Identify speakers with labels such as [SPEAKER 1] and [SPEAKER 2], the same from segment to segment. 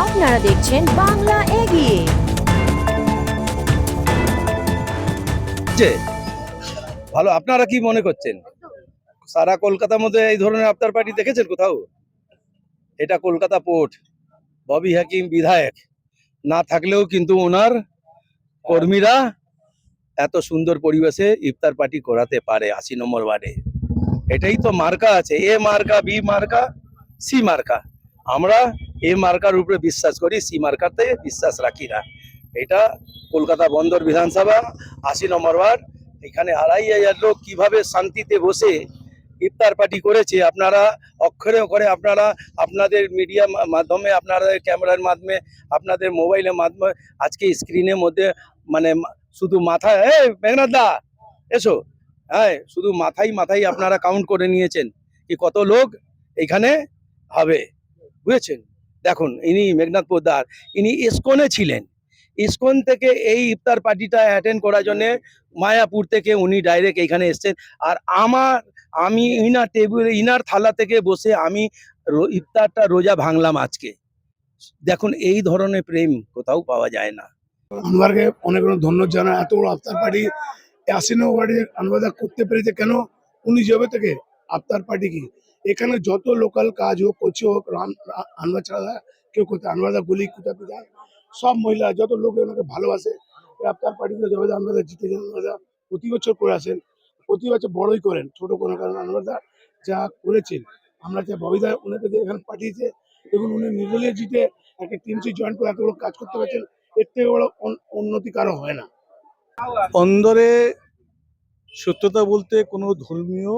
[SPEAKER 1] আপনারা দেখছেন বাংলা এগিয়ে।
[SPEAKER 2] যে ভালো, আপনারা কি মনে করছেন? সারা কলকাতার মধ্যে এই ধরনের আফতার পার্টি দেখেছেন কোথাও? এটা কলকাতা পোর্ট, ববি হাকিম বিধায়ক না থাকলেও কিন্তু ওনার কর্মীরা এত সুন্দর পরিবেশে ইফতার পার্টি করাতে পারে ৮০ নম্বর ওয়ার্ডে। এটাই তো মার্কা আছে, এ মার্কা, বি মার্কা, সি মার্কা। আমরা এ মার্কার উপরে বিশ্বাস করি, সি মার্কাতে বিশ্বাস রাখি না। এটা কলকাতা বন্দর বিধানসভা ৮০ নম্বর ওয়ার্ড। এখানে ২৫০০ লোক কিভাবে শান্তিতে বসে ইফতার পার্টি করেছে, আপনারা অক্ষরে অক্ষরে আপনারা আপনাদের মিডিয়া মাধ্যমে, আপনাদের ক্যামেরার মাধ্যমে, আপনাদের মোবাইলের মাধ্যমে আজকে স্ক্রিনের মধ্যে মানে শুধু মাথায় মেঘনাথ দা এসো, হ্যাঁ, শুধু মাথায় মাথায় আপনারা কাউন্ট করে নিয়েছেন কি কত লোক এখানে হবে, বুঝেছেন? দেখুন, ইনি মেঘনাথ পোদ্দার, ইনি ইসকনে ছিলেন। ইসকন থেকে এই ইফতার পার্টিটা অ্যাটেন্ড করার জন্য মায়াপুর থেকে উনি ডাইরেক্ট এখানে এসেছেন। আর আমি ইনার টেবিল, ইনার থালা থেকে বসে আমি ইফতারটা রোজা ভাঙলাম আজকে। দেখুন, এই ধরনের প্রেম কোথাও পাওয়া যায় না।
[SPEAKER 3] আনোয়ারকে অনেক অনেক ধন্যবাদ জানাই। এত বড় আফতার পার্টি ৮০ নম্বর ওয়ার্ডে আনোয়ারদা করতে পেরেছে। কেন? উনি জবে থেকে আফতার পার্টি কি এখানে যত লোকাল কাজ হোক, করছে হোক, আনোয়ার ছাড়া কেউ করতে, আনোয়ারদা গলি কুটা পিঠা সব মহিলা যত লোক ওনাকে ভালোবাসে। এই আফতার পার্টিতে জবে আনোয়ারদা জিতেছেন, আনোয়ারদা প্রতি বছর করে আসেন, প্রতি বছর বড়ই করেন, ছোট কোনো কারণ আনোয়ারদা যা করেছেন, আমরা যা ববিদা ওনাকে যে এখানে পাঠিয়েছে, এবং উনি নির্দলীয় জিতে একটা টিমসি জয়েন করে এত বড় কাজ করতে পারছেন, এর থেকে বড় উন্নতি কারো হয় না।
[SPEAKER 4] অন্দরে সত্যতা বলতে কোনো ধর্মীয়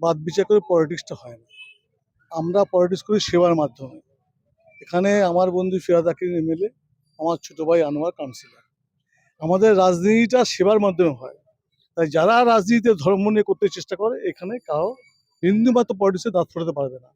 [SPEAKER 4] বাদ বিচার করে পলিটিক্সটা হয় না। আমরা পলিটিক্স করি সেবার মাধ্যমে। এখানে আমার বন্ধু ফিরাদ আকিম এমএলএ, আমার ছোট ভাই আনোয়ার কাউন্সিলর। আমাদের রাজনীতিটা সেবার মাধ্যমে হয়। তাই যারা রাজনীতিতে ধর্ম নিয়ে করতে চেষ্টা করে, এখানে কারো বিন্দু মাত্র পলিটিক্সে দাঁত ফোটাতে পারবে না।